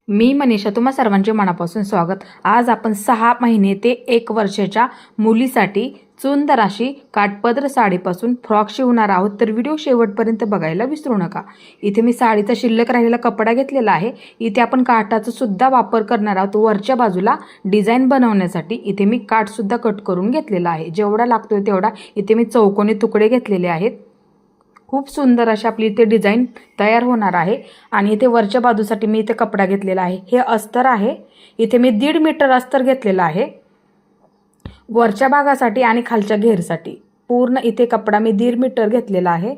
मी मनीषा तुम्हा सर्वांचे मनापासून स्वागत। आज आपण 6 महिने ते 1 वर्षाच्या मुलीसाठी सुंदर अशी काठपदर साडीपासून फ्रॉक शिवणार आहोत, तर व्हिडिओ शेवटपर्यंत बघायला विसरू नका। इथे मी साडीचा शिल्लक राहिलेला कपडा घेतलेला आहे। इथे आपण काठाचा सुद्धा वापर करणार आहोत। वरच्या बाजूला डिझाइन बनवण्यासाठी इथे मी काठ सुद्धा कट करून घेतलेला आहे। जेवढा लागतोय तेवढा इथे मी चौकोनी तुकडे घेतलेले आहेत। खूप सुंदर अशी आपली इथे डिझाइन तयार होणार आहे। आणि इथे वरच्या बाजूसाठी मी इथे कपडा घेतलेला आहे। हे अस्तर आहे। इथे मी 1.5 मीटर अस्तर घेतलेला आहे वरच्या भागासाठी आणि खालच्या घेरसाठी। पूर्ण इथे कपडा मी 1.5 मीटर घेतलेला आहे।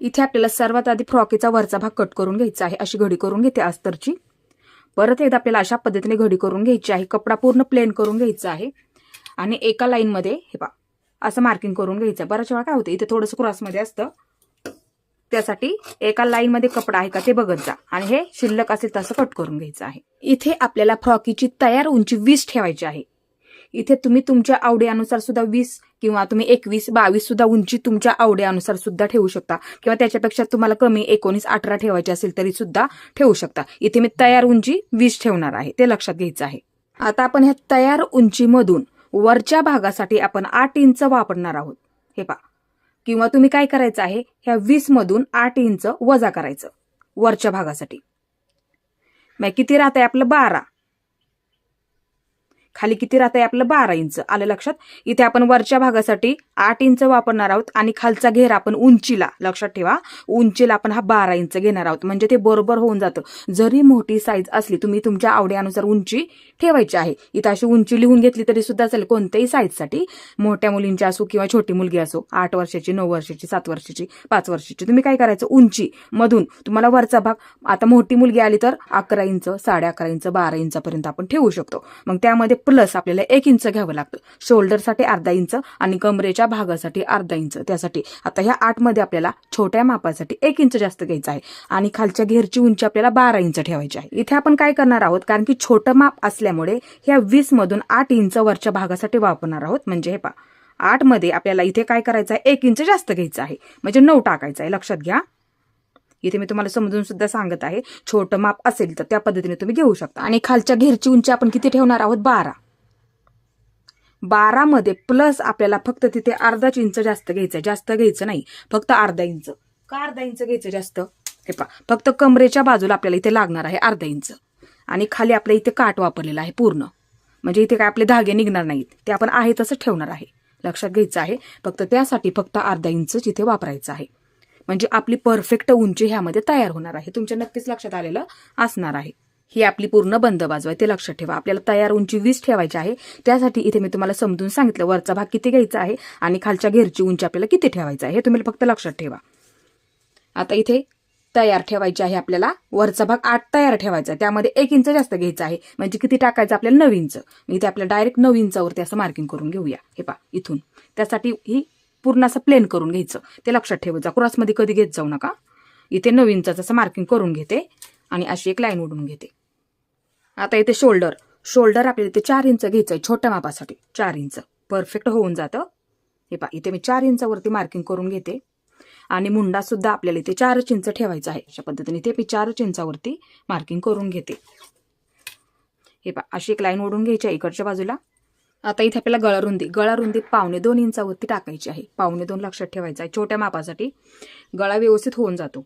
इथे आपल्याला सर्वात आधी फ्रॉकीचा वरचा भाग कट करून घ्यायचा आहे। अशी घडी करून घेते अस्तरची। परत एकदा आपल्याला अशा पद्धतीने घडी करून घ्यायची आहे। कपडा पूर्ण प्लेन करून घ्यायचा आहे आणि एका लाईन मध्ये हे पहा असं मार्किंग करून घ्यायचं। बऱ्याच वेळा काय होतं इथे थोडंसं क्रॉस मध्ये असतं, त्यासाठी एका लाईन मध्ये कपडा आहे का ते बघत जा आणि हे शिल्लक असेल तसं कट करून घ्यायचं आहे। इथे आपल्याला फ्रॉकीची तयार उंची 20 ठेवायची आहे। इथे तुम्ही तुमच्या आवडीनुसार सुद्धा 20 किंवा तुम्ही 21, 22 सुद्धा उंची तुमच्या आवडीनुसार सुद्धा ठेवू शकता, किंवा त्याच्यापेक्षा तुम्हाला कमी 19, 18 ठेवायची असेल तरी सुद्धा ठेवू शकता। इथे मी तयार उंची 20 ठेवणार आहे, ते लक्षात घ्यायचं आहे। आता आपण ह्या तयार उंचीमधून वरच्या भागासाठी आपण 8 इंच वापरणार आहोत। हे पहा, किंवा तुम्ही काय करायचं आहे, ह्या 20 मधून 8 इंच वजा करायचं वरच्या भागासाठी। मग किती राहतंय आपलं 12, खाली किती राहतंय आपलं 12 इंच। आलं लक्षात? इथे आपण वरच्या भागासाठी 8 इंच वापरणार आहोत आणि खालचा घेर आपण उंचीला, लक्षात ठेवा, उंचीला आपण हा 12 इंच घेणार आहोत, म्हणजे ते बरोबर होऊन जातं। जरी मोठी साईज असली तुम्ही तुमच्या आवडीनुसार उंची ठेवायची आहे। इथं अशी उंची लिहून घेतली तरी सुद्धा चालेल, कोणत्याही साईजसाठी, मोठ्या मुलींची असो किंवा छोटी मुलगी असो, 8 वर्षाची, 9 वर्षाची, 7 वर्षाची, 5 वर्षाची, तुम्ही काय करायचं, उंची मधून तुम्हाला वरचा भाग, आता मोठी मुलगी आली तर 11 इंच, 11.5 इंच, 12 इंचापर्यंत आपण ठेवू शकतो। मग त्यामध्ये प्लस आपल्याला 1 इंच घ्यावं लागतं। शोल्डरसाठी अर्धा इंच आणि कमरेच्या भागासाठी अर्धा इंच। त्यासाठी आता ह्या 8 मध्ये आपल्याला छोट्या मापासाठी 1 इंच जास्त घ्यायचं आहे आणि खालच्या घेरची उंची आपल्याला 12 इंच ठेवायची आहे। इथे आपण काय करणार आहोत, कारण की छोटं माप असल्यामुळे ह्या 20 मधून 8 इंच वरच्या भागासाठी वापरणार आहोत। म्हणजे हे पहा, 8 मध्ये आपल्याला इथे काय करायचं आहे, 1 इंच जास्त घ्यायचं आहे, म्हणजे 9 टाकायचं आहे। लक्षात घ्या, इथे मी तुम्हाला समजून सुद्धा सांगत आहे। छोटं माप असेल तर त्या पद्धतीने तुम्ही घेऊ शकता। आणि खालच्या घेरची उंची आपण किती ठेवणार आहोत, 12। 12 मध्ये प्लस आपल्याला फक्त तिथे अर्धाच इंच जास्त घ्यायचं, जास्त घ्यायचं नाही, फक्त अर्धा इंच। का अर्धा इंच घ्यायचं जास्त, हे पहा, फक्त कमरेच्या बाजूला आपल्याला इथे लागणार आहे अर्धा इंच आणि खाली आपल्या इथे काठ वापरलेला आहे पूर्ण, म्हणजे इथे काय आपले धागे निघणार नाहीत, ते आपण आहे तसं ठेवणार आहे। लक्षात घ्यायचं आहे, फक्त त्यासाठी फक्त अर्धा इंच इथे वापरायचं आहे, म्हणजे आपली परफेक्ट उंची ह्यामध्ये तयार होणार आहे। तुमच्या नक्कीच लक्षात आलेलं असणार आहे। ही आपली पूर्ण बंद बाजू आहे, ते लक्षात ठेवा। आपल्याला तयार उंची 20 ठेवायची आहे, त्यासाठी इथे मी तुम्हाला समजून सांगितलं वरचा भाग किती घ्यायचा आहे आणि खालच्या घेरची उंची आपल्याला किती ठेवायचं आहे, हे तुम्ही फक्त लक्षात ठेवा। आता इथे तयार ठेवायची आहे आपल्याला, वरचा भाग 8 तयार ठेवायचा आहे, त्यामध्ये 1 इंच जास्त घ्यायचा आहे, म्हणजे किती टाकायचं आपल्याला 9 इंच। इथे आपल्याला डायरेक्ट 9 इंचावरती असं मार्किंग करून घेऊया। हे पहा, इथून त्यासाठी ही पूर्ण असं प्लेन करून घ्यायचं, ते लक्षात ठेवायचं, क्रॉसमध्ये कधी घेत जाऊ नका। इथे 9 इंचाचं असं मार्किंग करून घेते आणि अशी एक लाईन ओढून घेते। आता इथे शोल्डर आपल्याला इथे 4 इंच घ्यायचंय, छोट्या मापासाठी 4 इंच परफेक्ट होऊन जातं। हे पहा, इथे मी 4 इंचावरती मार्किंग करून घेते आणि मुंडा सुद्धा आपल्याला इथे 4 इंच ठेवायचा आहे। अशा पद्धतीने इथे मी 4 इंचावरती मार्किंग करून घेते। हे पहा, अशी एक लाईन ओढून घ्यायची आहे इकडच्या बाजूला। आता इथे आपल्याला गळारुंदी 1.25 इंचावरती टाकायची आहे। 1.25 लक्षात ठेवायचं आहे, छोट्या मापासाठी गळा व्यवस्थित होऊन जातो।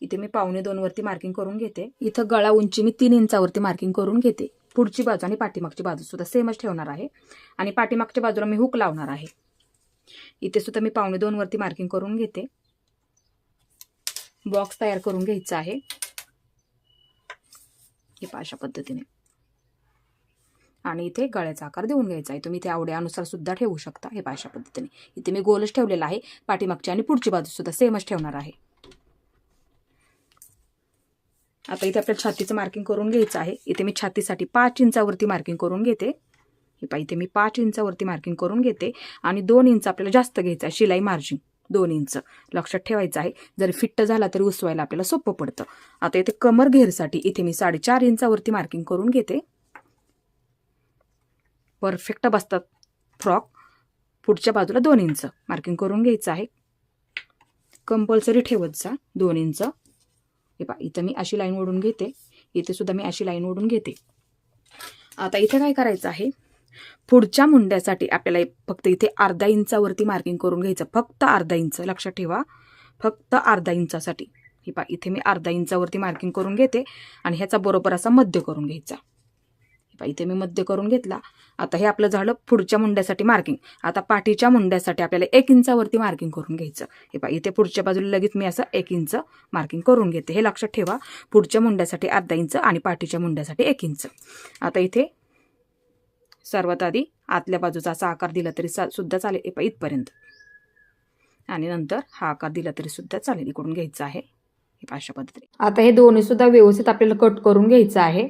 इथे मी 1.25 वरती मार्किंग करून घेते। इथं गळा उंची मी 3 इंचावरती मार्किंग करून घेते। पुढची बाजू आणि पाठीमागची बाजू सुद्धा सेमच ठेवणार आहे आणि पाठीमागच्या बाजूला मी हुक लावणार आहे। इथे सुद्धा मी 1.25 वरती मार्किंग करून घेते। बॉक्स तयार करून घ्यायचा आहे, हे पहा अशा पद्धतीने, आणि इथे गळ्याचा आकार देऊन घ्यायचा आहे। तुम्ही इथे आवडीनुसार सुद्धा ठेवू शकता। हे पहा अशा पद्धतीने, इथे मी गोलच ठेवलेला आहे, पाठीमागची आणि पुढची बाजू सुद्धा सेमच ठेवणार आहे। आता इथे आपल्याला छातीचं मार्किंग करून घ्यायचं आहे। इथे मी छातीसाठी 5 इंचावरती मार्किंग करून घेते। हे पहा, इथे मी 5 इंचावरती मार्किंग करून घेते आणि 2 इंच आपल्याला जास्त घ्यायचं आहे, शिलाई मार्जिन 2 इंच लक्षात ठेवायचं आहे। जर फिट्ट झाला तरी उसवायला आपल्याला सोपं पडतं। आता इथे कमर घेरसाठी इथे मी 4.5 इंचावरती मार्किंग करून घेते। परफेक्ट बसतात फ्रॉक। पुढच्या बाजूला 2 इंच मार्किंग करून घ्यायचं आहे, कंपल्सरी ठेवत जा 2 इंच। हे पहा, इथं मी अशी लाईन ओढून घेते। इथे सुद्धा मी अशी लाईन ओढून घेते. आता इथे काय करायचं आहे, पुढच्या मुंड्यासाठी आपल्याला फक्त इथे अर्धा इंचावरती मार्किंग करून घ्यायचं, फक्त अर्धा इंच. लक्षात ठेवा, फक्त अर्धा इंचासाठी. हे पहा, इथे मी अर्धा इंचावरती मार्किंग करून घेते आणि ह्याचा बरोबर असा मध्य करून घ्यायचा. इथे मी मध्य करून घेतला. आता हे आपलं झालं पुढच्या मुंड्यासाठी मार्किंग. आता पाठीच्या मुंड्यासाठी आपल्याला 1 इंचावरती मार्किंग करून घ्यायचं. हे पहा, इथे पुढच्या बाजूला लगेच मी असं 1 इंच मार्किंग करून घेते. हे लक्षात ठेवा, पुढच्या मुंड्यासाठी अर्धा इंच आणि पाठीच्या मुंड्यासाठी 1 इंच. आता इथे सर्वात आधी आतल्या बाजूचा असा आकार दिला तरी सुद्धा चालेल, हे पहा इथपर्यंत. आणि नंतर हा आकार दिला तरी सुद्धा चालेल. इकडून घ्यायचं आहे हे अशा पद्धतीने. आता हे दोन्ही सुद्धा व्यवस्थित आपल्याला कट करून घ्यायचं आहे.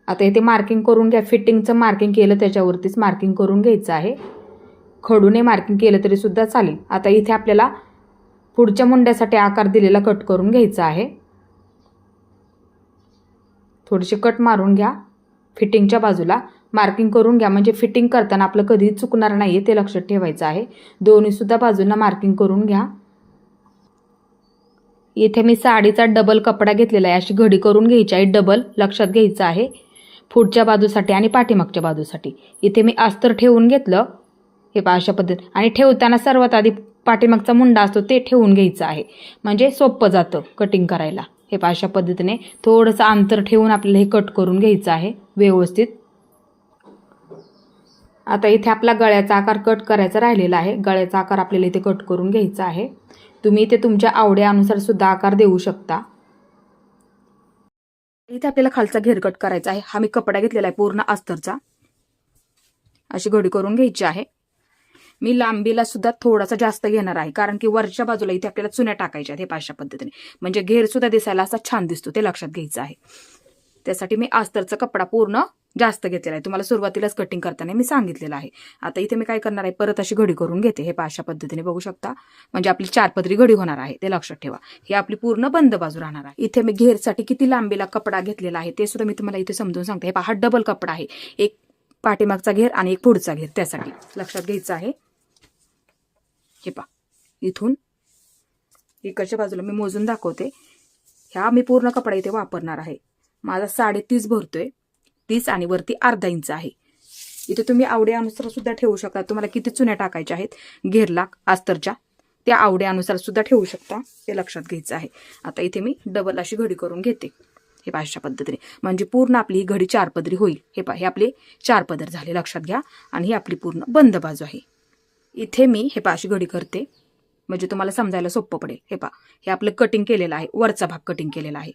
आता इथे मार्किंग करून घ्या. फिटिंगचं मार्किंग केलं त्याच्यावरतीच मार्किंग करून घ्यायचं आहे. खडूने मार्किंग केलं तरी सुद्धा चालेल. आता इथे आपल्याला पुढच्या मुंड्यासाठी आकार दिलेला कट करून घ्यायचा आहे. थोडीशी कट मारून घ्या. फिटिंगच्या बाजूला मार्किंग करून घ्या, म्हणजे फिटिंग करताना आपलं कधी चुकणार नाहीये ते लक्षात ठेवायचं आहे. दोन्ही सुद्धा बाजूंना मार्किंग करून घ्या. इथे मी साडीचा डबल कपडा घेतलेला आहे. अशी घडी करून घ्यायची आहे, डबल लक्षात घ्यायचं आहे. पुढच्या बाजूसाठी आणि पाठीमागच्या बाजूसाठी इथे मी अस्तर ठेवून घेतलं, हे पहा अशा पद्धतीने. आणि ठेवताना सर्वात आधी पाठीमागचा मुंडा असतो ते ठेवून घ्यायचं आहे, म्हणजे सोपं जातं कटिंग करायला. हे पहा अशा पद्धतीने थोडंसं अंतर ठेवून आपल्याला हे कट करून घ्यायचं आहे व्यवस्थित. आता इथे आपला गळ्याचा आकार कट करायचा राहिलेला आहे. गळ्याचा आकार आपल्याला इथे कट करून घ्यायचा आहे. तुम्ही इथे तुमच्या आवडीनुसार सुद्धा आकार देऊ शकता. इथे आपल्याला खालचा घेर कट करायचा आहे. हा मी कपडा घेतलेला आहे पूर्ण अस्तरचा. अशी घडी करून घ्यायची आहे. मी लांबीला सुद्धा थोडासा जास्त घेणार आहे, कारण की वरच्या बाजूला इथे आपल्याला चुन्या टाकायच्या आहेत हे अशा पद्धतीने, म्हणजे घेर सुद्धा दिसायला असा छान दिसतो, ते लक्षात घ्यायचं आहे. त्यासाठी मी अस्तरचा कपडा पूर्ण जास्त घेतलेला आहे. तुम्हाला सुरुवातीलाच कटिंग करताना मी सांगितलेलं आहे. आता इथे मी काय करणार आहे, परत अशी घडी करून घेते. हे अशा पद्धतीने बघू शकता, म्हणजे आपली 4 पदरी घडी होणार आहे, ते लक्षात ठेवा. ही आपली पूर्ण बंद बाजू राहणार आहे. इथे मी घेरसाठी किती लांबीला कपडा घेतलेला आहे ते सुद्धा मी तुम्हाला इथे समजून सांगते. हे पहा, हा डबल कपडा आहे, एक पाठीमागचा घेर आणि एक पुढचा घेर, त्यासाठी लक्षात घ्यायचं आहे. हे पहा, इथून इकडच्या बाजूला मी मोजून दाखवते. ह्या मी पूर्ण कपडा इथे वापरणार आहे. माझा 30.5 भरतोय, 30 आणि वरती अर्धा इंच आहे. इथे तुम्ही आवडीनुसार सुद्धा ठेवू शकता. तुम्हाला किती चुन्या टाकायच्या आहेत घेरला अस्तरच्या, त्या आवडीनुसार सुद्धा ठेवू शकता, ते लक्षात घ्यायचं आहे. आता इथे मी डबल अशी घडी करून घेते. हे पहा अशा पद्धतीने, म्हणजे पूर्ण आपली ही घडी 4 पदरी होईल. हे पहा, हे आपले 4 पदर झाले, लक्षात घ्या. आणि ही आपली पूर्ण बंद बाजू आहे. इथे मी हे पहा अशी घडी करते, म्हणजे तुम्हाला समजायला सोपं पडेल. हे पहा, हे आपलं कटिंग केलेलं आहे, वरचा भाग कटिंग केलेला आहे.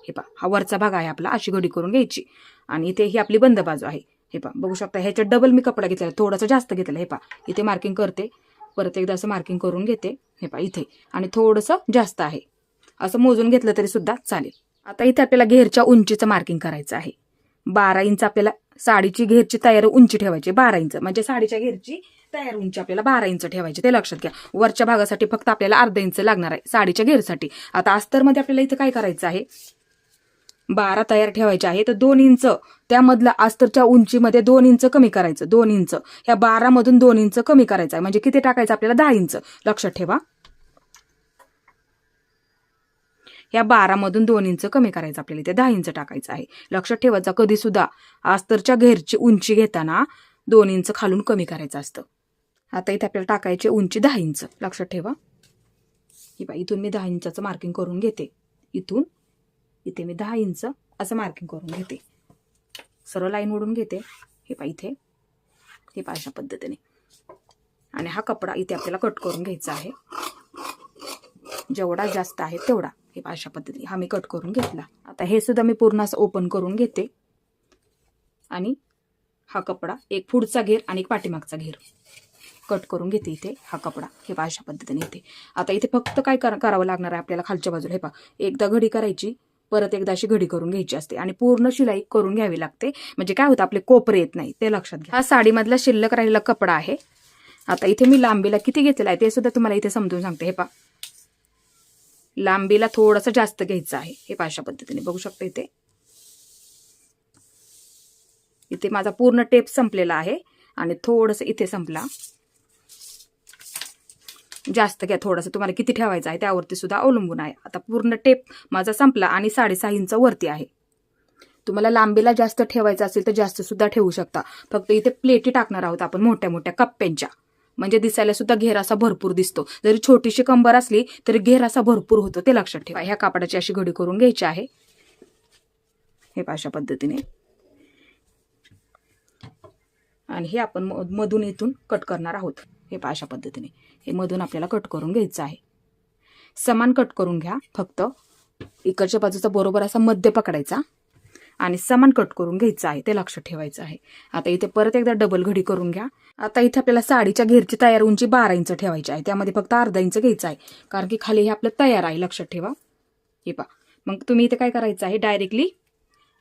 हे पहा, हा वरचा भाग आहे आपला, अशी घडी करून घ्यायची. आणि इथे ही आपली बंद बाजू आहे. हे पहा, बघू शकता, ह्याच्यात डबल मी कपडा घेतलेला, थोडासा जास्त घेतलेला. हे पहा, इथे मार्किंग करते, परत एकदा असं मार्किंग करून घेते. हे पहा इथे, आणि थोडंसं जास्त आहे, असं मोजून घेतलं तरी सुद्धा चालेल. आता इथे आपल्याला घेरच्या उंचीचं मार्किंग करायचं आहे. 12 इंच आपल्याला साडीची घेरची तयार उंची ठेवायची, 12 इंच, म्हणजे साडीच्या घेरची तयार उंची आपल्याला 12 इंच ठेवायची, ते लक्षात घ्या. वरच्या भागासाठी फक्त आपल्याला अर्धा इंच लागणार आहे साडीच्या घेरसाठी. आता अस्तरमध्ये आपल्याला इथं काय करायचं आहे, 12 तयार ठेवायचे आहे, तर 2 इंच त्यामधला अस्तरच्या उंचीमध्ये 2 इंच कमी करायचं. 2 इंच ह्या 12 मधून 2 इंच कमी करायचं आहे, म्हणजे किती टाकायचं आपल्याला, 10 इंच. लक्षात ठेवा, या 12 मधून 2 इंच कमी करायचं आपल्याला, इथे 10 इंच टाकायचं आहे. लक्षात ठेवायचं, कधी सुद्धा अस्तरच्या घेरची उंची घेताना 2 इंच खालून कमी करायचं असतं. आता इथे आपल्याला टाकायची उंची 10 इंच, लक्षात ठेवा. ही पहा, इथून मी 10 इंचाचं मार्किंग करून घेते. इथून इथे मी 10 इंच असं मार्किंग करून घेते. सरळ लाईन ओढून घेते. हे पहा इथे, हे पहा अशा पद्धतीने. आणि हा कपडा इथे आपल्याला कट करून घ्यायचा आहे, जेवढा जास्त आहे तेवढा. हे पहा अशा पद्धतीने हा मी कट करून घेतला. आता हे सुद्धा मी पूर्ण असं ओपन करून घेते. आणि हा कपडा एक पुढचा घेर आणि एक पाठीमागचा घेर कट करून घेते इथे, हा कपडा. हे पहा अशा पद्धतीने इथे. आता इथे फक्त काय करावं लागणार आहे आपल्याला, खालच्या बाजूला हे पहा, एकदा घडी करायची, परत एकदा अशी घडी करून घ्यायची असते, आणि पूर्ण शिलाई करून घ्यावी लागते, म्हणजे काय होतं, आपले कोपरे येत नाही, ते लक्षात घ्या. हा साडीमधला शिल्लक राहिलेला कपडा आहे. आता इथे मी लांबीला किती घेतलेला आहे ते सुद्धा तुम्हाला इथे समजून सांगते. हे पहा, लांबीला थोडंसं जास्त घ्यायचं आहे. हे पहा अशा पद्धतीने बघू शकता. इथे इथे माझा पूर्ण टेप संपलेला आहे, आणि थोडंसं इथे संपला. जास्त घ्या थोडंसं, तुम्हाला किती ठेवायचं आहे त्यावरती सुद्धा अवलंबून आहे. आता पूर्ण टेप माझा संपला आणि 6.5 इंच वरती आहे. तुम्हाला लांबीला जास्त ठेवायचं असेल तर जास्त सुद्धा ठेवू शकता. फक्त इथे प्लेटी टाकणार आहोत आपण मोठ्या मोठ्या कप्प्यांच्या, म्हणजे दिसायला सुद्धा घेर असा भरपूर दिसतो. जरी छोटीशी कंबर असली तरी घेर असा भरपूर होतो, ते लक्षात ठेवा. ह्या कापडाची अशी घडी करून घ्यायची आहे, हे अशा पद्धतीने. आणि हे आपण मधून इथून कट करणार आहोत, हे अशा पद्धतीने. हे मधून आपल्याला कट करून घ्यायचं आहे. समान कट करून घ्या, फक्त इकडच्या बाजूचा बरोबर असा मध्य पकडायचा आणि समान कट करून घ्यायचं आहे, ते लक्षात ठेवायचं आहे. आता इथे परत एकदा डबल घडी करून घ्या. आता इथे आपल्याला साडीच्या घेरची तयार उंची 12 इंच ठेवायची आहे, त्यामध्ये फक्त अर्धा इंच घ्यायचं आहे, कारण की खाली हे आपलं तयार आहे, लक्षात ठेवा. हे पहा, मग तुम्ही इथे काय करायचं आहे, डायरेक्टली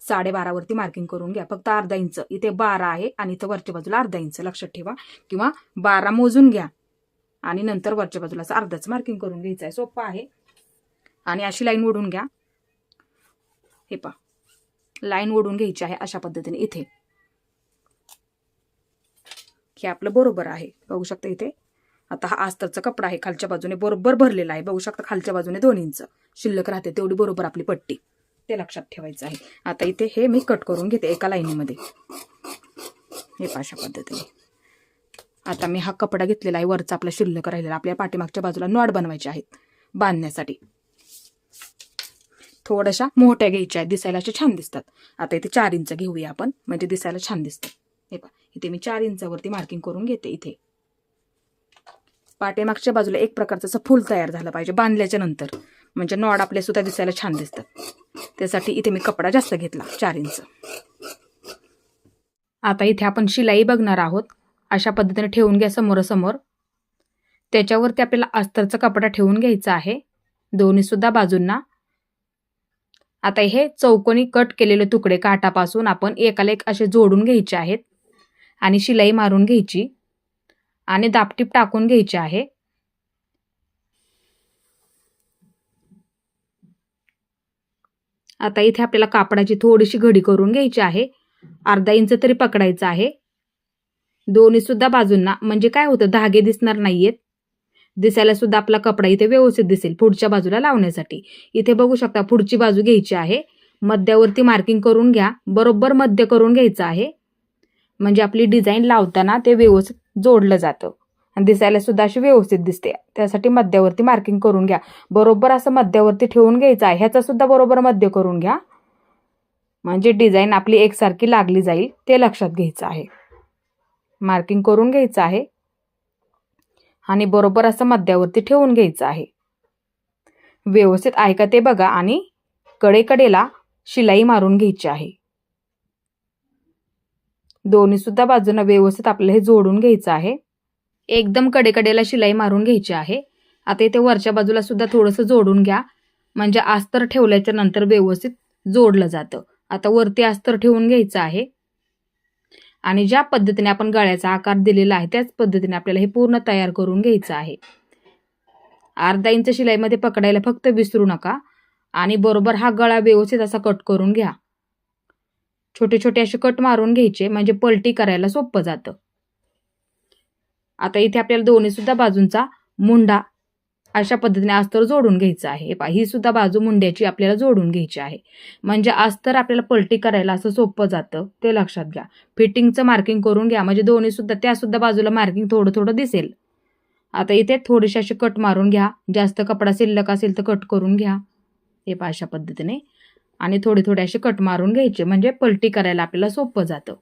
12.5 वरती मार्किंग करून घ्या. फक्त अर्धा इंच, इथे 12 आहे आणि इथं वरच्या बाजूला अर्धा इंच, लक्षात ठेवा. किंवा 12 मोजून घ्या आणि नंतर वरच्या बाजूला असं अर्धाच मार्किंग करून घ्यायचं आहे, सोपं आहे. आणि अशी लाईन ओढून घ्या, हे पहा, लाईन ओढून घ्यायची आहे अशा पद्धतीने. इथे हे आपलं बरोबर आहे, बघू शकता इथे. आता हा अस्तरचा कपडा आहे, खालच्या बाजूने बरोबर भरलेला आहे, बघू शकता. खालच्या बाजूने 2 इंच शिल्लक राहते, तेवढी बरोबर आपली पट्टी, ते लक्षात ठेवायचं आहे. आता इथे हे मी कट करून घेते एका लाईनीमध्ये, हे अशा पद्धतीने. आता मी हा कपडा घेतलेला आहे, वरचा आपला शिल्लक राहिलेला. आपल्या पाठीमागच्या बाजूला नॉट बनवायचे आहेत बांधण्यासाठी. थोड्याशा मोठ्या घ्यायच्या आहेत, दिसायला अशा छान दिसतात. आता इथे 4 इंच घेऊया आपण, म्हणजे दिसायला छान दिसतं. हे पहा, इथे मी 4 इंचावरती मार्किंग करून घेते. इथे पाठीमागच्या बाजूला एक प्रकारचं असं फुल तयार झालं पाहिजे बांधल्याच्या नंतर, म्हणजे नॉड आपले सुद्धा दिसायला छान दिसतात. त्यासाठी इथे मी कपडा जास्त घेतला, 4 इंच. आता इथे आपण शिलाई बघणार आहोत, अशा पद्धतीने ठेवून घ्या समोरासमोर. त्याच्यावरती आपल्याला अस्तरचा कपडा ठेवून घ्यायचा आहे, दोन्ही सुद्धा बाजूंना. आता हे चौकोनी कट केलेले तुकडे काठापासून आपण एकाला एक असे जोडून घ्यायचे आहेत आणि शिलाई मारून घ्यायची आणि दापटीप टाकून घ्यायची आहे. आता इथे आपल्याला कापडाची थोडीशी घडी करून घ्यायची आहे, अर्धा इंच तरी पकडायचं आहे दोन्ही सुद्धा बाजूंना. म्हणजे काय होतं, धागे दिसणार नाहीयेत, दिसायला सुद्धा आपला कपडा इथे व्यवस्थित दिसेल पुढच्या बाजूला लावण्यासाठी. इथे बघू शकता पुढची बाजू घ्यायची आहे, मध्यावरती मार्किंग करून घ्या, बरोबर मध्य करून घ्यायचं आहे, म्हणजे आपली डिझाईन लावताना ते व्यवस्थित जोडलं जातं आणि दिसायला सुद्धा अशी व्यवस्थित दिसते. त्यासाठी मध्यावरती मार्किंग करून घ्या, बरोबर असं मध्यावरती ठेवून घ्यायचं आहे. ह्याचा सुद्धा बरोबर मध्य करून घ्या, म्हणजे डिझाईन आपली एकसारखी लागली जाईल, ते लक्षात घ्यायचं आहे. मार्किंग करून घ्यायचं आहे आणि बरोबर असं मध्यावरती ठेवून घ्यायचं आहे. व्यवस्थित आहे का ते बघा आणि कडेकडेला शिलाई मारून घ्यायची आहे. दोन्ही सुद्धा बाजूंना व्यवस्थित आपल्याला हे जोडून घ्यायचं आहे. एकदम कडेकडेला शिलाई मारून घ्यायची आहे. आता इथे वरच्या बाजूला सुद्धा थोडंसं जोडून घ्या, म्हणजे अस्तर ठेवल्याच्या नंतर व्यवस्थित जोडलं जातं. आता वरती अस्तर ठेवून घ्यायचं आहे आणि ज्या पद्धतीने आपण गळ्याचा आकार दिलेला आहे त्याच पद्धतीने आपल्याला हे पूर्ण तयार करून घ्यायचं आहे. अर्धा इंच शिलाईमध्ये पकडायला फक्त विसरू नका आणि बरोबर हा गळा व्यवस्थित असा कट करून घ्या. छोटे छोटे असे कट मारून घ्यायचे, म्हणजे पलटी करायला सोपं जातं. आता इथे आपल्याला दोन्ही सुद्धा बाजूंचा मुंडा अशा पद्धतीने अस्तर जोडून घ्यायचं आहे. ही सुद्धा बाजू मुंड्याची आपल्याला जोडून घ्यायची आहे, म्हणजे अस्तर आपल्याला पलटी करायला असं सोपं जातं, ते लक्षात घ्या. फिटिंगचं मार्किंग करून घ्या, म्हणजे दोन्ही सुद्धा त्या सुद्धा बाजूला मार्किंग थोडं थोडं दिसेल. आता इथे थोडेसे असे कट मारून घ्या, जास्त कपडा शिल्लक असेल तर कट करून घ्या, हे अशा पद्धतीने. आणि थोडे थोडे असे कट मारून घ्यायचे, म्हणजे पलटी करायला आपल्याला सोपं जातं,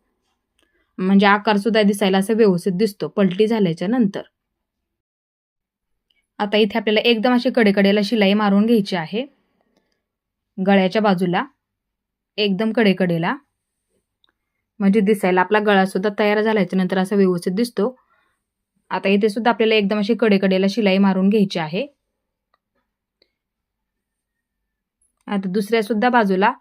म्हणजे आकार सुद्धा दिसायला असं व्यवस्थित दिसतो पलटी झाल्याच्या नंतर. आता इथे आपल्याला एकदम अशी कडेकडेला शिलाई मारून घ्यायची आहे, गळ्याच्या बाजूला एकदम कडेकडेला, म्हणजे दिसायला आपला गळा सुद्धा तयार झाल्याच्या नंतर असं व्यवस्थित दिसतो. आता इथे सुद्धा आपल्याला एकदम अशी कडेकडेला शिलाई मारून घ्यायची आहे. आता दुसऱ्या सुद्धा बाजूला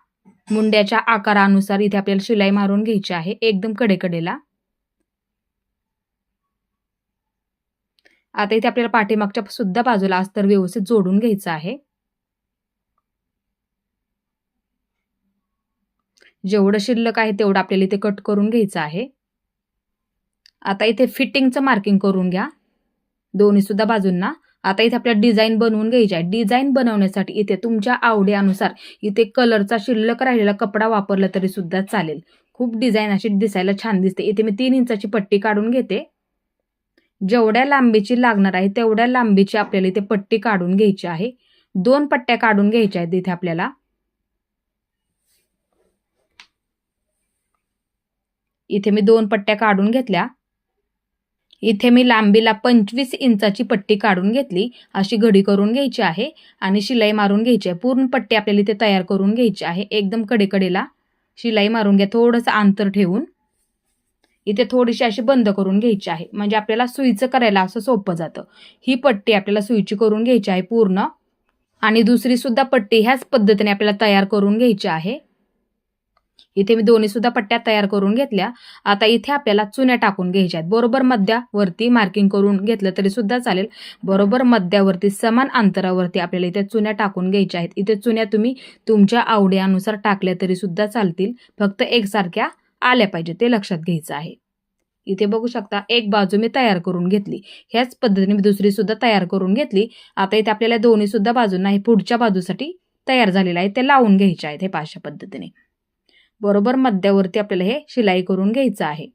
मुंड्याच्या आकारानुसार इथे आपल्याला शिलाई मारून घ्यायची आहे, एकदम कडेकडेला. आता इथे आपल्याला पाठीमागच्या सुद्धा बाजूला अस्तर व्यवस्थित जोडून घ्यायचं आहे. जेवढं शिल्लक आहे तेवढं आपल्याला इथे कट करून घ्यायचं आहे. आता इथे फिटिंगचं मार्किंग करून घ्या दोन्ही सुद्धा बाजूंना आता इथे आपल्याला डिझाईन बनवून घ्यायची आहे. डिझाईन बनवण्यासाठी इथे तुमच्या आवडीनुसार इथे कलरचा शिल्लक राहिलेला कपडा वापरला तरी सुद्धा चालेल. खूप डिझाईन अशी दिसायला छान दिसते. इथे मी 3 इंचाची पट्टी काढून घेते. जेवढ्या लांबीची लागणार आहे तेवढ्या लांबीची आपल्याला इथे पट्टी काढून घ्यायची आहे. 2 पट्ट्या काढून घ्यायच्या आहेत इथे आपल्याला. इथे मी 2 पट्ट्या काढून घेतल्या. इथे मी लांबीला 25 इंचाची पट्टी काढून घेतली. अशी घडी करून घ्यायची आहे आणि शिलाई मारून घ्यायची आहे. पूर्ण पट्टी आपल्याला इथे तयार करून घ्यायची आहे. एकदम कडेकडेला शिलाई मारून घ्या, थोडंसं अंतर ठेवून. इथे थोडीशी अशी बंद करून घ्यायची आहे, म्हणजे आपल्याला सुईचं करायला असं सोपं जातं. ही पट्टी आपल्याला सुईची करून घ्यायची आहे पूर्ण. आणि दुसरी सुद्धा पट्टी ह्याच पद्धतीने आपल्याला तयार करून घ्यायची आहे. इथे मी दोन्ही सुद्धा पट्ट्या तयार करून घेतल्या. आता इथे आपल्याला चुन्या टाकून घ्यायच्या आहेत. बरोबर मध्यावरती मार्किंग करून घेतलं तरी सुद्धा चालेल. बरोबर मध्यावरती समान अंतरावरती आपल्याला इथे चुन्या टाकून घ्यायच्या आहेत. इथे चुन्या तुम्ही तुमच्या आवडीनुसार टाकल्या तरी सुद्धा चालतील, फक्त एकसारख्या आल्या पाहिजे ते लक्षात घ्यायचं आहे. इथे बघू शकता एक बाजू मी तयार करून घेतली. ह्याच पद्धतीने मी दुसरी सुद्धा तयार करून घेतली. आता इथे आपल्याला दोन्ही सुद्धा बाजूंना हे पुढच्या बाजूसाठी तयार झालेलं आहे ते लावून घ्यायचे आहेत. हे अशा पद्धतीने बरोबर मध्यावरती आपल्याला हे शिलाई करून घ्यायचं आहे.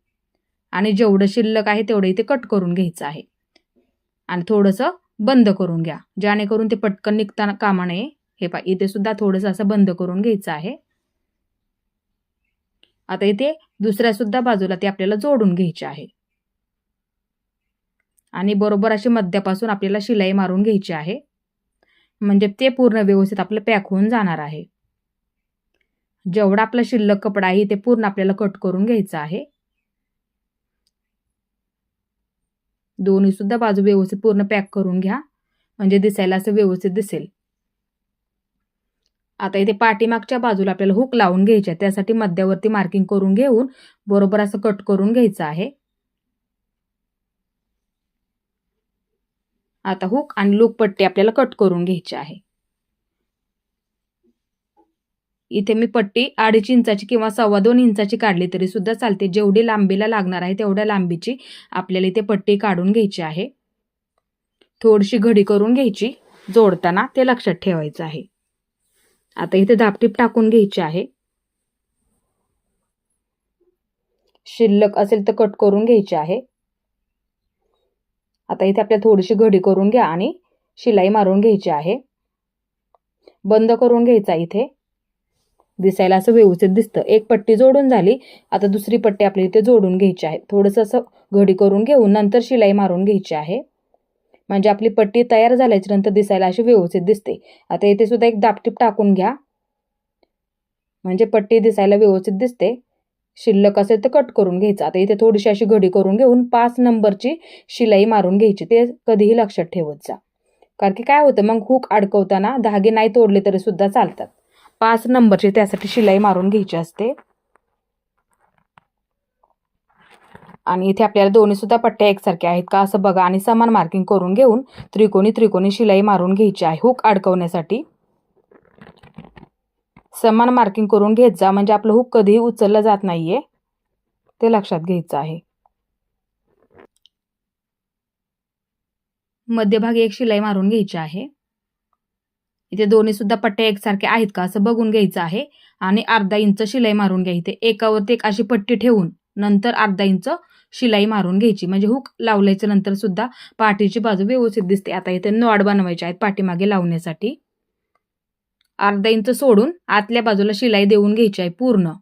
आणि जेवढं शिल्लक आहे तेवढं इथे कट करून घ्यायचं आहे. आणि थोडंसं बंद करून घ्या, जेणेकरून ते पटकन निघताना कामा नये. हे इथे सुद्धा थोडंसं असं बंद करून घ्यायचं आहे. आता इथे दुसऱ्या सुद्धा बाजूला ते आपल्याला जोडून घ्यायचे आहे. आणि बरोबर अशी मध्यापासून आपल्याला शिलाई मारून घ्यायची आहे, म्हणजे ते पूर्ण व्यवस्थित आपलं पॅक होऊन जाणार आहे. जेवढा आपला शिल्लक कपडा आहे ते पूर्ण आपल्याला कट करून घ्यायचा आहे. दोन्ही सुद्धा बाजू व्यवस्थित पूर्ण पॅक करून घ्या, म्हणजे दिसायला असं व्यवस्थित दिसेल. आता इथे पाठीमागच्या बाजूला आपल्याला हुक लावून घ्यायचे आहे. त्यासाठी मध्यावरती मार्किंग करून घेऊन बरोबर असं कट करून घ्यायचं आहे. आता हुक आणि लूप पट्टी आपल्याला कट करून घ्यायची आहे. इथे मी पट्टी 2.5 इंचाची किंवा 2.25 इंचाची काढली तरी सुद्धा चालते. जेवढी लांबीला लागणार आहे तेवढ्या लांबीची आपल्याला इथे पट्टी काढून घ्यायची आहे. थोडीशी घडी करून घ्यायची जोडताना, ते लक्षात ठेवायचं आहे. आता इथे दाबटीप टाकून घ्यायची आहे. शिल्लक असेल तर कट करून घ्यायची आहे. आता इथे आपल्याला थोडीशी घडी करून घ्या आणि शिलाई मारून घ्यायची आहे. बंद करून घ्यायचा इथे, दिसायला असं व्यवस्थित दिसतं. एक पट्टी जोडून झाली. आता दुसरी पट्टी आपल्याला इथे जोडून घ्यायची आहे. थोडंसं असं घडी करून घेऊन नंतर शिलाई मारून घ्यायची आहे, म्हणजे आपली पट्टी तयार झाल्याच्या नंतर दिसायला अशी व्यवस्थित दिसते. आता इथे सुद्धा एक दाबटीप टाकून घ्या, म्हणजे पट्टी दिसायला व्यवस्थित दिसते. शिल्लक असेल तर कट करून घ्यायचं. आता इथे थोडीशी अशी घडी करून घेऊन 5 नंबरची शिलाई मारून घ्यायची. ते कधीही लक्षात ठेवत जा, कारण की काय होतं मग हुक अडकवताना धागे नाही तोडले तरी सुद्धा चालतात. 5 नंबरची त्यासाठी शिलाई मारून घ्यायची असते. आणि इथे आपल्याला दोन्ही सुद्धा पट्ट्या एकसारख्या आहेत का असं बघा आणि समान मार्किंग करून घेऊन त्रिकोणी शिलाई मारून घ्यायची आहे. हुक अडकवण्यासाठी समान मार्किंग करून घेत जा, म्हणजे आपलं हुक कधीही उचललं जात नाहीये, ते लक्षात घ्यायचं आहे. मध्यभागी एक शिलाई मारून घ्यायची आहे. इथे दोन्ही सुद्धा पट्ट्या एकसारख्या आहेत का असं बघून घ्यायचं आहे. आणि 1/2 इंच शिलाई मारून घ्या. इथे एकावरती एक अशी पट्टी ठेवून नंतर 1/2 इंच शिलाई मारून घ्यायची, म्हणजे हुक लावल्याच्या नंतर सुद्धा पाठीची बाजू व्यवस्थित दिसते. आता इथे नॉड बनवायचे आहेत पाठीमागे लावण्यासाठी. 1/2 इंच सोडून आतल्या बाजूला शिलाई देऊन घ्यायची आहे पूर्ण,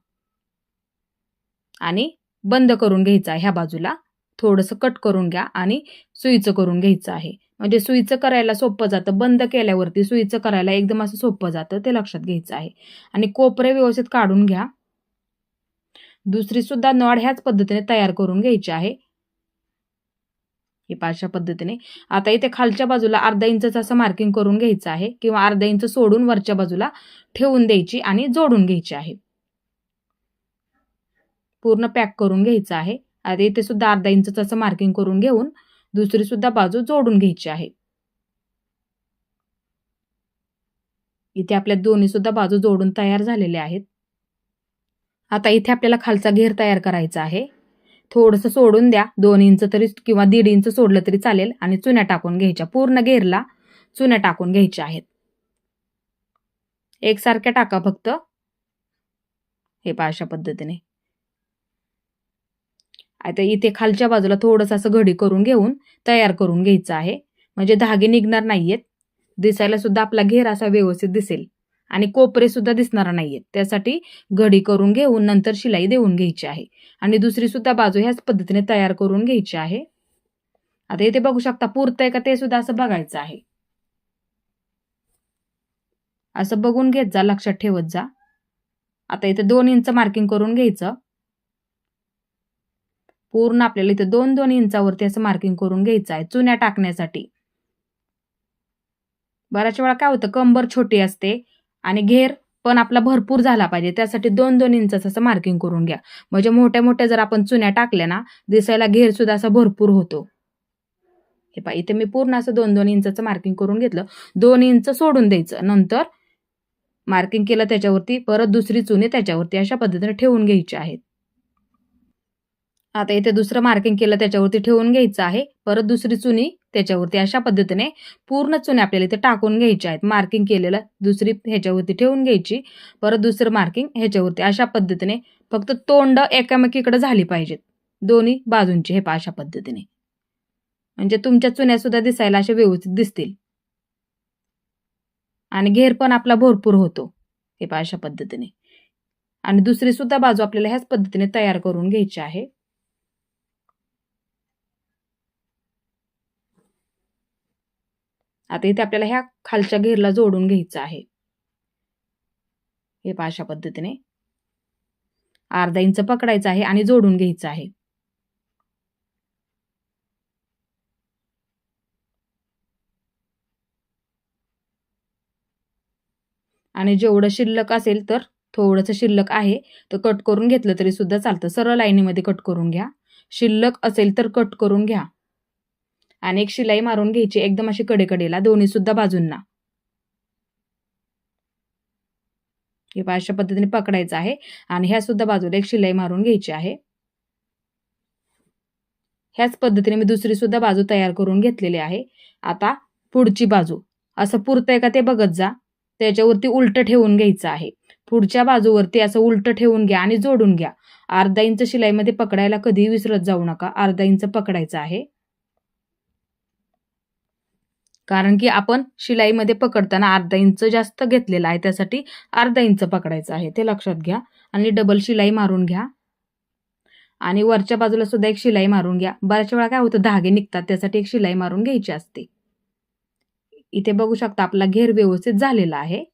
आणि बंद करून घ्यायचं आहे. ह्या बाजूला थोडंसं कट करून घ्या आणि सुईचं करून घ्यायचं आहे, म्हणजे सुईचं करायला सोपं जातं. बंद केल्यावरती सुईचं करायला एकदम असं सोपं जातं, ते लक्षात घ्यायचं आहे. आणि कोपरे व्यवस्थित काढून घ्या. दुसरी सुद्धा नॉड ह्याच पद्धतीने तयार करून घ्यायची आहे, ही अशा पद्धतीने. आता इथे खालच्या बाजूला 1/2 इंचचं असं मार्किंग करून घ्यायचं आहे, किंवा 1/2 इंच सोडून वरच्या बाजूला ठेवून द्यायची आणि जोडून घ्यायची आहे. पूर्ण पॅक करून घ्यायचं आहे. आता इथे सुद्धा 1/2 इंचचं असं मार्किंग करून घेऊन दुसरी सुद्धा बाजू जोडून घ्यायची आहे. इथे आपल्या दोन्ही सुद्धा बाजू जोडून तयार झालेल्या आहेत. आता इथे आपल्याला खालचा घेर तयार करायचा आहे. थोडंसं सोडून द्या, 2 इंच तरी किंवा 1.5 इंच सोडलं तरी चालेल आणि चुन्या टाकून घ्यायच्या. पूर्ण घेरला चुन्या टाकून घ्यायच्या आहेत. एकसारख्या टाका फक्त. हे पहा अशा पद्धतीने. आता इथे खालच्या बाजूला थोडंसं असं घडी करून घेऊन तयार करून घ्यायचं आहे. म्हणजे धागे निघणार नाहीयेत. दिसायला सुद्धा आपला घेर असा व्यवस्थित दिसेल आणि कोपरे सुद्धा दिसणार नाहीयेत. त्यासाठी घडी करून घेऊन नंतर शिलाई देऊन घ्यायची आहे. आणि दुसरी सुद्धा बाजू ह्याच पद्धतीने तयार करून घ्यायची आहे. आता इथे बघू शकता पुरतंय का ते सुद्धा असं बघायचं आहे. असं बघून घेत जा, लक्षात ठेवत जा. आता इथे 2 इंच मार्किंग करून घ्यायचं. पूर्ण आपल्याला इथे 2-2 इंचावरती असं मार्किंग करून घ्यायचं आहे चुन्या टाकण्यासाठी. बऱ्याच वेळा काय होतं, कंबर छोटी असते आणि घेर पण आपला भरपूर झाला पाहिजे. त्यासाठी 2-2 इंचाचं असं मार्किंग करून घ्या. म्हणजे मोठ्या मोठ्या जर आपण चुन्या टाकल्या ना, दिसायला घेर सुद्धा असा भरपूर होतो. हे पहा इथे मी पूर्ण असं 2-2 इंचाचं मार्किंग करून घेतलं. 2 इंच सोडून द्यायचं. नंतर मार्किंग केलं त्याच्यावरती परत दुसरी चुनी त्याच्यावरती अशा पद्धतीने ठेवून घ्यायची आहेत. आता इथे दुसरं मार्किंग केलं त्याच्यावरती ठेवून घ्यायचं आहे. परत दुसरी चुनी त्याच्यावरती अशा पद्धतीने पूर्ण चुनी आपल्याला इथे टाकून घ्यायच्या आहेत. मार्किंग केलेलं दुसरी ह्याच्यावरती ठेवून घ्यायची. परत दुसरं मार्किंग ह्याच्यावरती अशा पद्धतीने. फक्त तोंड एकामेकीकडे झाली पाहिजेत दोन्ही बाजूंची. हे पहा अशा पद्धतीने. म्हणजे तुमच्या चुन्या सुद्धा दिसायला अशा व्यवस्थित दिसतील आणि घेर पण आपला भरपूर होतो. हे पहा अशा पद्धतीने. आणि दुसरी सुद्धा बाजू आपल्याला ह्याच पद्धतीने तयार करून घ्यायची आहे. आता इथे आपल्याला ह्या खालच्या घेरला जोडून घ्यायचं आहे. हे पहा अशा पद्धतीने अर्धा इंच पकडायचं आहे आणि जोडून घ्यायचं आहे. आणि जेवढं शिल्लक असेल तर थोडंसं शिल्लक आहे तर कट करून घेतलं तरी सुद्धा चालतं. सरळ लाईनीमध्ये कट करून घ्या. शिल्लक असेल तर कट करून घ्या. आणि एक शिलाई मारून घ्यायची एकदम अशी कडेकडेला दोन्ही सुद्धा बाजूंना. हे पहा अशा पद्धतीने पकडायचं आहे आणि ह्या सुद्धा बाजूला एक शिलाई मारून घ्यायची आहे. ह्याच पद्धतीने मी दुसरी सुद्धा बाजू तयार करून घेतलेली आहे. आता पुढची बाजू असं पुरतंय का ते बघत जा. त्याच्यावरती उलट ठेवून घ्यायचं आहे. पुढच्या बाजूवरती असं उलट ठेवून घ्या आणि जोडून घ्या. अर्धा इंच शिलाईमध्ये पकडायला कधीही विसरत जाऊ नका. अर्धा इंच पकडायचं आहे. कारण की आपण शिलाईमध्ये पकडताना अर्धा इंच जास्त घेतलेला आहे. त्यासाठी अर्धा इंच पकडायचं आहे. ते लक्षात घ्या. आणि डबल शिलाई मारून घ्या. आणि वरच्या बाजूला सुद्धा एक शिलाई मारून घ्या. बऱ्याच वेळा काय होतं, धागे निघतात. त्यासाठी एक शिलाई मारून घ्यायची असते. इथे बघू शकता आपला घेर व्यवस्थित झालेला आहे.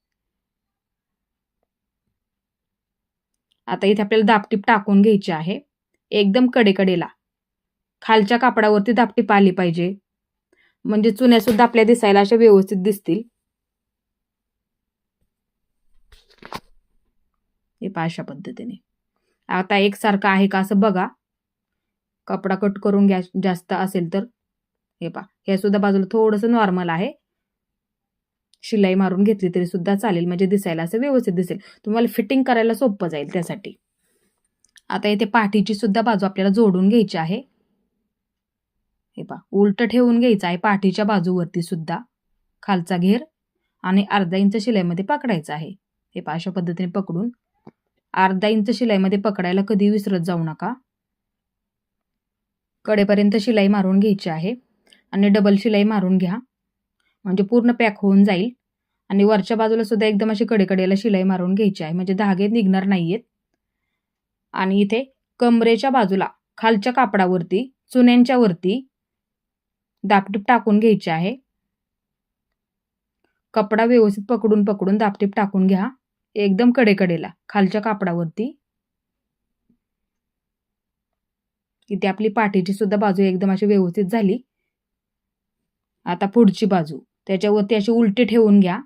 आता इथे आपल्याला दापटीप टाकून घ्यायची आहे. एकदम कडेकडेला खालच्या कापडावरती दापटीप आली पाहिजे. म्हणजे चुन्या सुद्धा आपल्या दिसायला अशा व्यवस्थित दिसतील. हे पहा अशा पद्धतीने. आता एकसारखं आहे का असं बघा. कपडा कट करून घ्या जास्त असेल तर. हे पहा हे सुद्धा बाजूला थोडंसं नॉर्मल आहे. शिलाई मारून घेतली तरी सुद्धा चालेल. म्हणजे दिसायला असं व्यवस्थित दिसेल. तुम्हाला फिटिंग करायला सोपं जाईल त्यासाठी. आता इथे पाठीची सुद्धा बाजू आपल्याला जोडून घ्यायची आहे. हे पहा उलट ठेवून घ्यायचं आहे पाठीच्या बाजूवरती सुद्धा खालचा घेर आणि अर्धा इंच शिलाईमध्ये पकडायचा आहे. हे पहा अशा पद्धतीने पकडून अर्धा इंच शिलाईमध्ये पकडायला कधी विसरत जाऊ नका. कडेपर्यंत शिलाई मारून घ्यायची आहे आणि डबल शिलाई मारून घ्या. म्हणजे पूर्ण पॅक होऊन जाईल. आणि वरच्या बाजूला सुद्धा एकदम अशी कडेकडेला शिलाई मारून घ्यायची आहे. म्हणजे धागे निघणार नाहीयेत. आणि इथे कमरेच्या बाजूला खालच्या कापडावरती चुन्यांच्या वरती दापटीप टाकून घ्यायची आहे. कपडा व्यवस्थित पकडून पकडून दापटीप टाकून घ्या. एकदम कडेकडेला खालच्या कापडावरती. इथे आपली पाठीची सुद्धा बाजू एकदम अशी व्यवस्थित झाली. आता पुढची बाजू त्याच्यावरती अशी उलटी ठेवून घ्या.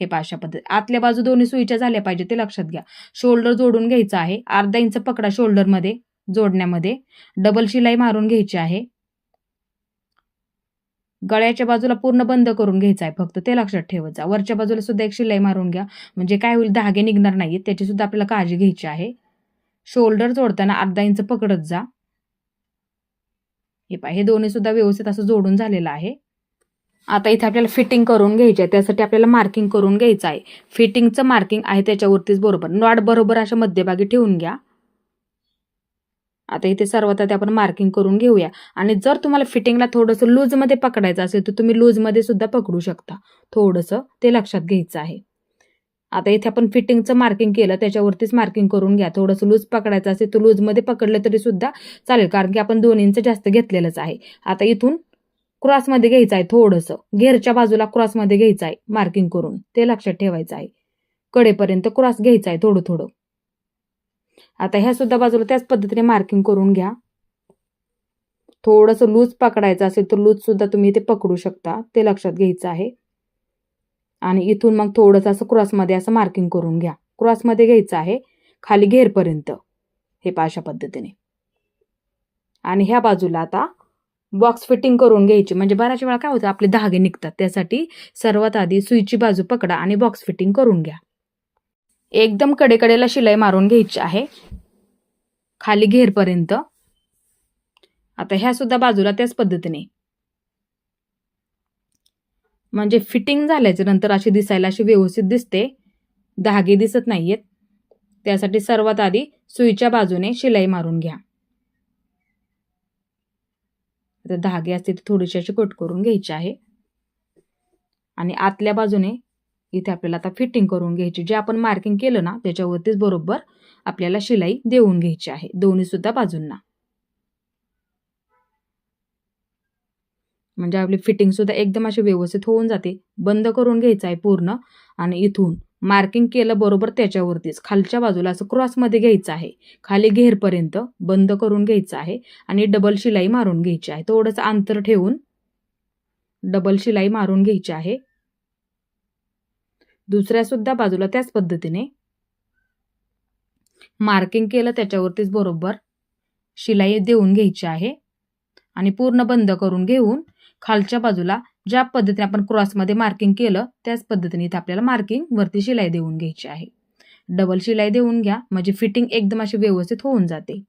हे पहा अशा पद्धती. आतल्या बाजू दोन्ही सुईच्या झाल्या पाहिजे ते लक्षात घ्या. शोल्डर जोडून घ्यायचा आहे. अर्धा इंच पकडा शोल्डरमध्ये जोडण्यामध्ये. डबल शिलाई मारून घ्यायची आहे. गळ्याच्या बाजूला पूर्ण बंद करून घ्यायचा आहे फक्त ते लक्षात ठेवत जा. वरच्या बाजूला सुद्धा एक शिलाई मारून घ्या. म्हणजे काय होईल, धागे निघणार नाहीत त्याची सुद्धा आपल्याला काळजी घ्यायची आहे. शोल्डर जोडताना अर्धा इंच पकडत जा. हे पहा, हे दोन्ही सुद्धा व्यवस्थित असं जोडून झालेलं आहे. आता इथे आपल्याला फिटिंग करून घ्यायची आहे, त्यासाठी आपल्याला मार्किंग करून घ्यायचं आहे. फिटिंगचं मार्किंग आहे त्याच्यावरतीच बरोबर नॉट बरोबर अशा मध्यभागी ठेवून घ्या. आता इथे सर्वात आधी आपण मार्किंग करून घेऊया. आणि जर तुम्हाला फिटिंगला थोडंसं लूजमध्ये पकडायचं असेल तर तुम्ही लूजमध्ये सुद्धा पकडू शकता, थोडंसं ते लक्षात घ्यायचं आहे. आता इथे आपण फिटिंगचं मार्किंग केलं, त्याच्यावरतीच मार्किंग करून घ्या. थोडंसं लूज पकडायचं असेल तर लूजमध्ये पकडलं तरी सुद्धा चालेल, कारण की आपण 2 इंच जास्त घेतलेलंच आहे. आता इथून क्रॉसमध्ये घ्यायचं आहे, थोडंसं घेरच्या बाजूला क्रॉसमध्ये घ्यायचं आहे मार्किंग करून, ते लक्षात ठेवायचं आहे. कडेपर्यंत क्रॉस घ्यायचा आहे थोडं थोडं. आता ह्या सुद्धा बाजूला त्याच पद्धतीने मार्किंग करून घ्या. थोडंसं लूज पकडायचं असेल तर लूज सुद्धा तुम्ही इथे पकडू शकता, ते लक्षात घ्यायचं आहे. आणि इथून मग थोडंसं असं क्रॉसमध्ये असं मार्किंग करून घ्या. क्रॉसमध्ये घ्यायचं आहे खाली घेरपर्यंत, हे पहा अशा पद्धतीने. आणि ह्या बाजूला आता बॉक्स फिटिंग करून घ्यायची. म्हणजे बऱ्याच वेळा काय होतं, आपले धागे निघतात, त्यासाठी सर्वात आधी सुईची बाजू पकडा आणि बॉक्स फिटिंग करून घ्या. एकदम कडेकडेला शिलाई मारून घ्यायची आहे खाली घेरपर्यंत. आता ह्या सुद्धा बाजूला त्याच पद्धतीने, म्हणजे फिटिंग झाल्याच्या नंतर अशी दिसायला अशी व्यवस्थित दिसते, धागे दिसत नाहीयेत. त्यासाठी सर्वात आधी सुईच्या बाजूने शिलाई मारून घ्या. आता धागे असते ते थोडीशी अशी कट करून घ्यायची आहे. आणि आतल्या बाजूने इथे आपल्याला आता फिटिंग करून घ्यायची. जे आपण मार्किंग केलं ना त्याच्यावरतीच बरोबर आपल्याला शिलाई देऊन घ्यायची आहे दोन्ही सुद्धा बाजूंना. म्हणजे आपली फिटिंग सुद्धा एकदम अशी व्यवस्थित होऊन जाते. बंद करून घ्यायचं आहे पूर्ण. आणि इथून मार्किंग केलं बरोबर त्याच्यावरतीच खालच्या बाजूला असं क्रॉसमध्ये घ्यायचं आहे, खाली घेरपर्यंत बंद करून घ्यायचं आहे. आणि डबल शिलाई मारून घ्यायची आहे. थोडंसं अंतर ठेवून डबल शिलाई मारून घ्यायची आहे. दुसऱ्या सुद्धा बाजूला त्याच पद्धतीने मार्किंग केलं त्याच्यावरतीच बरोबर शिलाई देऊन घ्यायची आहे. आणि पूर्ण बंद करून घेऊन खालच्या बाजूला ज्या पद्धतीने आपण क्रॉसमध्ये मार्किंग केलं त्याच पद्धतीने इथे आपल्याला मार्किंग वरती शिलाई देऊन घ्यायची आहे. डबल शिलाई देऊन घ्या, म्हणजे फिटिंग एकदम अशी व्यवस्थित होऊन जाते.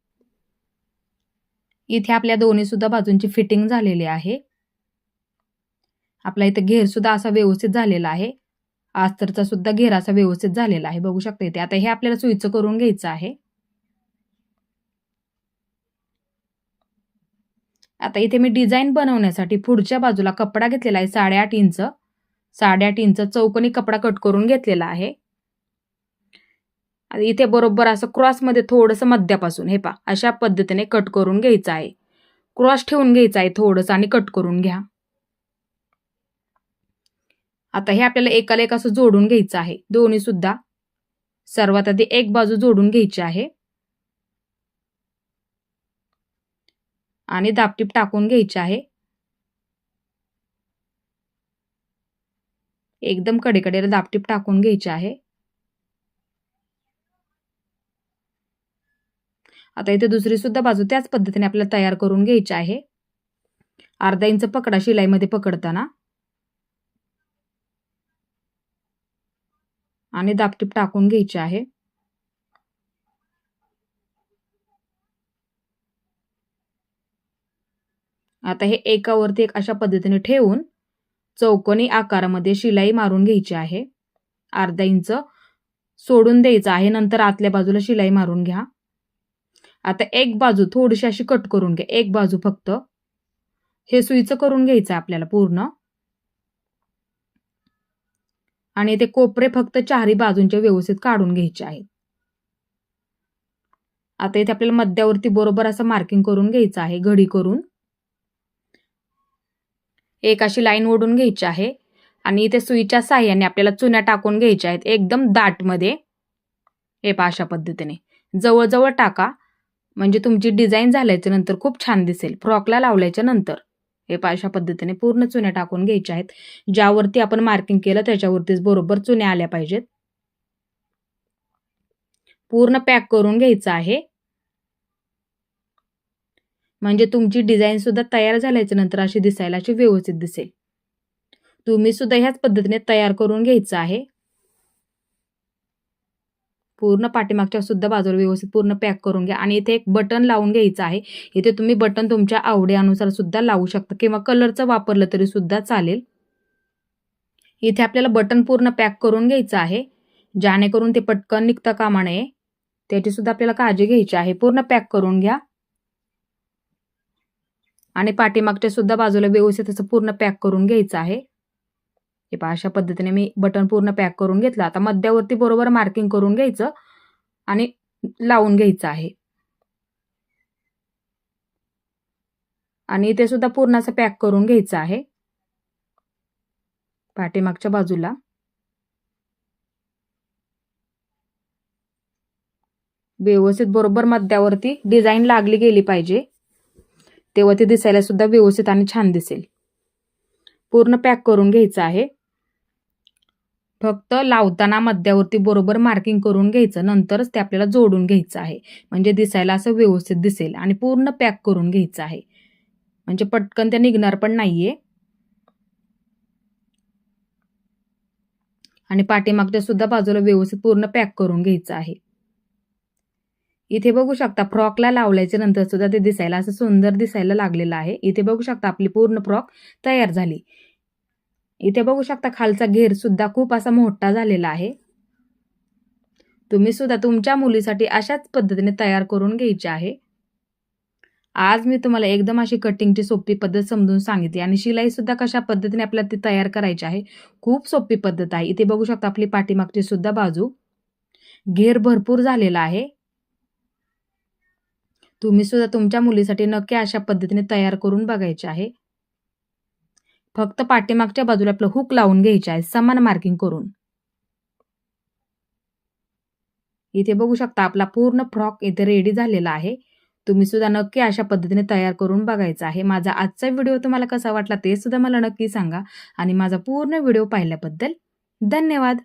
इथे आपल्या दोन्ही सुद्धा बाजूंची फिटिंग झालेली आहे. आपला इथे घेर सुद्धा असा व्यवस्थित झालेला आहे. अस्तरचा सुद्धा घेर असा व्यवस्थित झालेला आहे, बघू शकता इथे. आता हे आपल्याला सुईचं करून घ्यायचं आहे. आता इथे मी डिझाईन बनवण्यासाठी पुढच्या बाजूला कपडा घेतलेला आहे 8.5 इंच. 8.5 इंच चौकोनी कपडा कट करून घेतलेला आहे. इथे बरोबर असं क्रॉसमध्ये थोडंसं मध्यापासून हे पहा अशा पद्धतीने कट करून घ्यायचं आहे. क्रॉस ठेवून घ्यायचं आहे थोडंसं आणि कट करून घ्या. आता हे आपल्याला एकाला एक असं जोडून घ्यायचं आहे दोन्ही सुद्धा. सर्वात आधी एक बाजू जोडून घ्यायची आहे आणि दाबटीप टाकून घ्यायची आहे. एकदम कडेकडेला दाबटीप टाकून घ्यायची आहे. आता इथे दुसरी सुद्धा बाजू त्याच पद्धतीने आपल्याला तयार करून घ्यायची आहे. अर्धा इंच पकडा शिलाईमध्ये पकडताना आणि दाबटीप टाकून घ्यायची आहे. आता हे एकावरती एक अशा पद्धतीने ठेवून चौकोनी आकारामध्ये शिलाई मारून घ्यायची आहे. अर्धा इंच सोडून द्यायचं आहे, नंतर आतल्या बाजूला शिलाई मारून घ्या. आता एक बाजू थोडीशी अशी कट करून घ्या, एक बाजू फक्त. हे सुईचं करून घ्यायचं आपल्याला पूर्ण. आणि ते कोपरे फक्त चारही बाजूंचे व्यवस्थित काढून घ्यायचे आहेत. आता इथे आपल्याला मध्यावरती बरोबर असं मार्किंग करून घ्यायचं आहे घडी करून. एक अशी लाईन ओढून घ्यायची आहे आणि इथे सुईच्या साह्याने आपल्याला चुन्या टाकून घ्यायच्या आहेत एकदम दाटमध्ये. हे पहा अशा पद्धतीने जवळजवळ टाका, म्हणजे तुमची डिझाईन झाल्याच्या नंतर खूप छान दिसेल फ्रॉकला लावल्याच्या नंतर. हे पहा अशा पद्धतीने पूर्ण चुन्या टाकून घ्यायच्या आहेत. ज्यावरती आपण मार्किंग केलं त्याच्यावरतीच बरोबर चुन्या आल्या पाहिजेत. पूर्ण पॅक करून घ्यायचं आहे, म्हणजे तुमची डिझाईन सुद्धा तयार झाल्याच्या नंतर अशी दिसायला अशी व्यवस्थित दिसेल. तुम्ही सुद्धा ह्याच पद्धतीने तयार करून घ्यायचं आहे. पूर्ण पाठीमागच्या सुद्धा बाजूला व्यवस्थित पूर्ण पॅक करून घ्या. आणि इथे एक बटन लावून घ्यायचं आहे. इथे तुम्ही बटन तुमच्या आवडीनुसार सुद्धा लावू शकता किंवा कलरचं वापरलं तरी सुद्धा चालेल. इथे आपल्याला बटन पूर्ण पॅक करून घ्यायचं आहे, जेणेकरून ते पटकन निघता कामा नये. त्याची सुद्धा आपल्याला काळजी घ्यायची आहे. पूर्ण पॅक करून घ्या. आणि पाठीमागच्या सुद्धा बाजूला व्यवस्थित असं पूर्ण पॅक करून घ्यायचं आहे. हे पहा, अशा पद्धतीने मी बटन पूर्ण पॅक करून घेतलं. आता मध्यावरती बरोबर मार्किंग करून घ्यायचं आणि लावून घ्यायचं आहे. आणि इथे सुद्धा पूर्ण असं पॅक करून घ्यायचं आहे पाठीमागच्या बाजूला. व्यवस्थित बरोबर मध्यावरती डिझाईन लागली गेली पाहिजे, तेव्हा ते दिसायला सुद्धा व्यवस्थित आणि छान दिसेल. पूर्ण पॅक करून घ्यायचं आहे. फक्त लावताना मध्यावरती बरोबर मार्किंग करून घ्यायचं, नंतरच ते आपल्याला जोडून घ्यायचं आहे, म्हणजे दिसायला असं व्यवस्थित दिसेल. आणि पूर्ण पॅक करून घ्यायचं आहे, म्हणजे पटकन ते निघणार पण नाहीये. आणि पाठीमागच्या सुद्धा बाजूला व्यवस्थित पूर्ण पॅक करून घ्यायचं आहे. इथे बघू शकता फ्रॉकला लावल्याच्या नंतर सुद्धा ते दिसायला असं सुंदर दिसायला लागलेलं आहे. इथे बघू शकता आपली पूर्ण फ्रॉक तयार झाली. इथे बघू शकता खालचा घेर सुद्धा खूप असा मोठा झालेला आहे. तुम्ही सुद्धा तुमच्या मुलीसाठी अशाच पद्धतीने तयार करून घ्यायची आहे. आज मी तुम्हाला एकदम अशी कटिंगची सोपी पद्धत समजून सांगितली आणि शिलाई सुद्धा कशा पद्धतीने आपल्याला ती तयार करायची आहे. खूप सोपी पद्धत आहे. इथे बघू शकता आपली पाठीमागची सुद्धा बाजू घेर भरपूर झालेला आहे. तुम्ही सुद्धा तुमच्या मुलीसाठी नक्की अशा पद्धतीने तयार करून बघायचे आहे. फक्त पाठीमागच्या बाजूला आपलं हुक लावून घ्यायचे आहे समान मार्किंग करून. इथे बघू शकता आपला पूर्ण फ्रॉक इथे रेडी झालेला आहे. तुम्ही सुद्धा नक्की अशा पद्धतीने तयार करून बघायचा आहे. माझा आजचा व्हिडिओ तुम्हाला कसा वाटला ते सुद्धा मला नक्की सांगा. आणि माझा पूर्ण व्हिडिओ पाहिल्याबद्दल धन्यवाद.